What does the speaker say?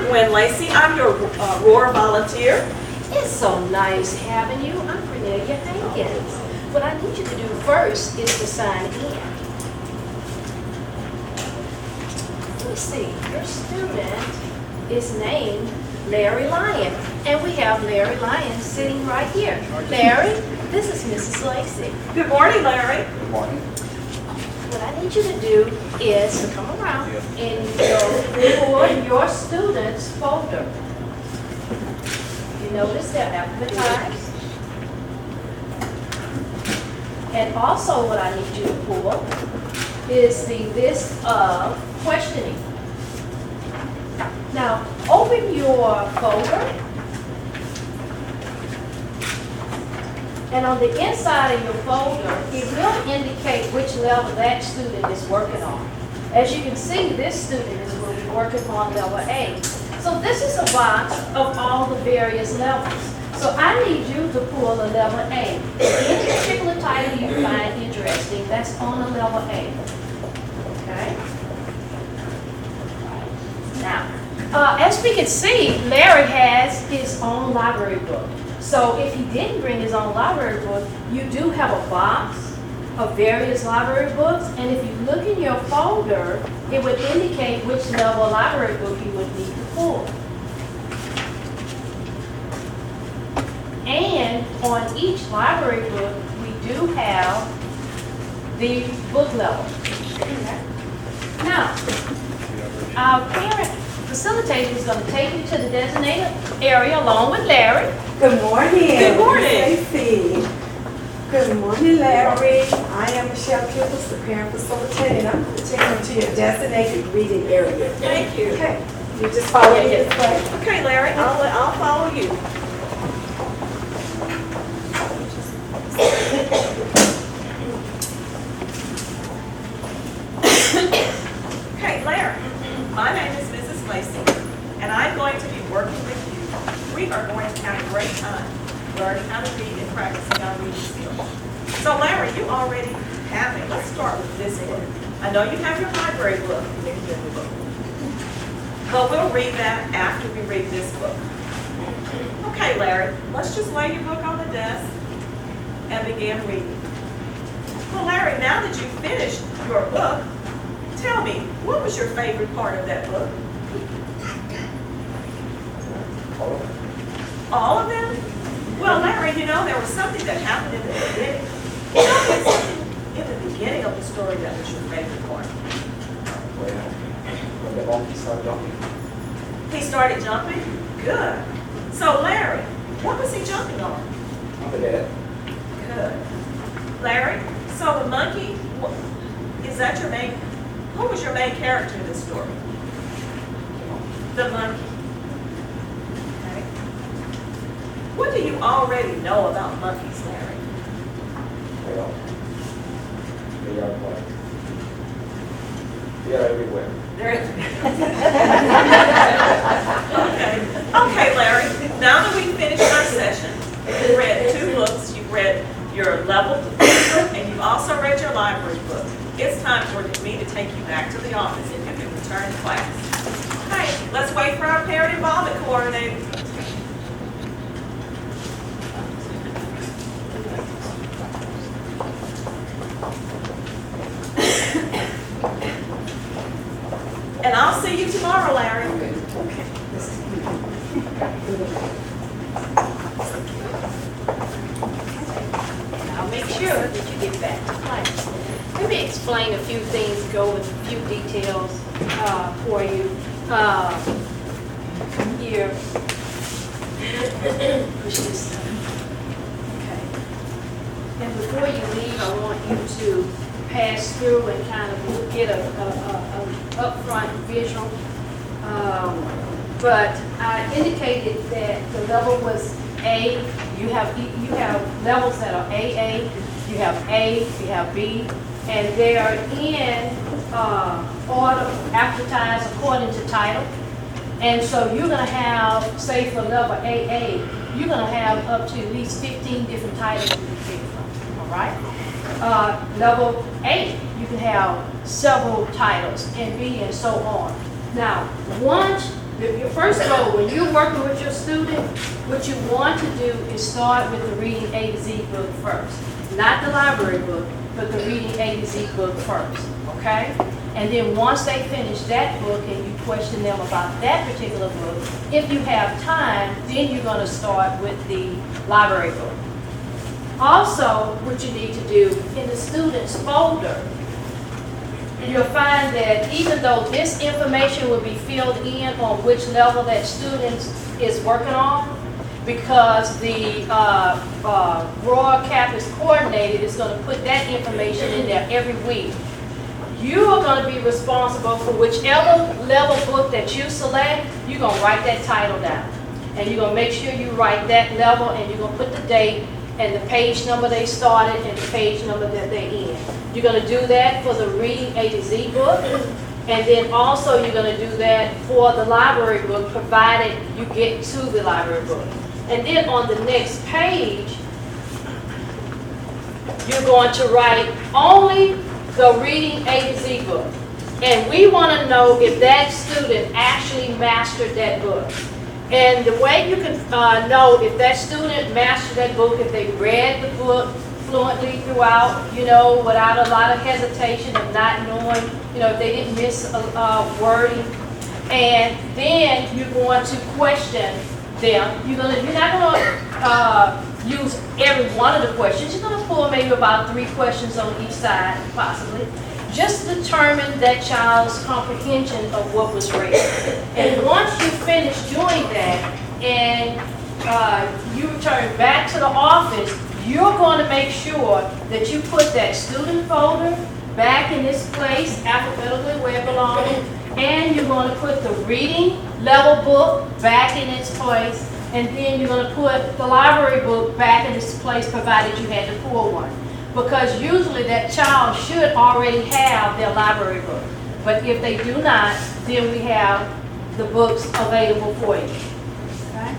Gwen Lacey. I'm your Roar volunteer. It's so nice having you. I'm Cornelia Hankins. What I need you to do first is to sign in. Let me see. Your student is named Larry Lyon. And we have Larry Lyon sitting right here. Larry, this is Mrs. Lacey. Good morning, Larry. Good morning. What I need you to do is to come around and go for your student's folder. You notice they're alphabetized. And also what I need you to pull is the list of questioning. Now, open your folder. And on the inside of your folder, it will indicate which level that student is working on. As you can see, this student is working on level A. So this is a box of all the various levels. So I need you to pull a level A. Any particular title you find interesting, that's on a level A. Okay? Now, as we can see, Larry has his own library book. So if he didn't bring his own library book, you do have a box of various library books. And if you look in your folder, it would indicate which level library book you would need to pull. And on each library book, we do have the book level. Now, our parent facilitator is going to take you to the designated area along with Larry. Good morning. Good morning. Stacy. Good morning, Larry. I am Michelle Kipples, the parent facilitator, and I'm going to take you to your designated reading area. Thank you. Okay. You just follow me this way. Okay, Larry, I'll follow you. Okay, Larry, my name is Mrs. Lacey, and I'm going to be working with you. We are going to have a great time learning how to read and practicing our reading skills. So, Larry, you already have it. Let's start with this book. I know you have your library book. But we'll read that after we read this book. Okay, Larry, let's just lay your book on the desk and begin reading. Well, Larry, now that you've finished your book, tell me, what was your favorite part of that book? All of them? Well, Larry, you know, there was something that happened in the beginning. Tell me something in the beginning of the story that was your favorite part. When the monkey started jumping. He started jumping? Good. So, Larry, what was he jumping on? On the bed. Good. Larry, so the monkey, is that your main, who was your main character in this story? The monkey. Okay. What do you already know about monkeys, Larry? Well, they are what? They are everywhere. Okay. Okay, Larry. Now that we've finished our session, you've read 2 books. You've read your level book, and you've also read your library book. It's time for me to take you back to the office and you can return to class. Okay, let's wait for our parent involvement coordinator. And I'll see you tomorrow, Larry. I'll make sure that you get back to class. Let me explain a few things, go with a few details for you. Here. Push this. Okay. And before you leave, I want you to pass through and kind of get a upfront visual. But I indicated that the level was A. You have levels that are AA. You have A. You have B. And they are in order, advertised according to title. And so you're going to have, say for level AA, you're going to have up to at least 15 different titles you can pick from. All right? Level A, you can have several titles, and B, and so on. Now, once First of all, when you're working with your student, what you want to do is start with the reading A to Z book first. Not the library book, but the reading A to Z book first, okay? And then once they finish that book and you question them about that particular book, if you have time, then you're gonna start with the library book. Also, what you need to do in the student's folder, you'll find that even though this information will be filled in on which level that student is working on, because the Royal Campus Coordinator is going to put that information in there every week. You are going to be responsible for whichever level book that you select, you're going to write that title down. And you're going to make sure you write that level, and you're going to put the date and the page number they started and the page number that they're in. You're going to do that for the Reading A to Z book, and then also you're going to do that for the library book, provided you get to the library book. And then on the next page, you're going to write only the Reading A to Z book. And we want to know if that student actually mastered that book. And the way you can know if that student mastered that book, if they read the book fluently throughout, you know, without a lot of hesitation of not knowing, you know, if they didn't miss wording. And then you're going to question them. You're not going to use every one of the questions. You're going to pull maybe about 3 questions on each side, possibly. Just determine that child's comprehension of what was read. And once you finish doing that and you return back to the office, you're going to make sure that you put that student folder back in its place, alphabetically where it belongs, and you're going to put the reading level book back in its place, and then you're going to put the library book back in its place, provided you had to pull one. Because usually that child should already have their library book. But if they do not, then we have the books available for you. Okay?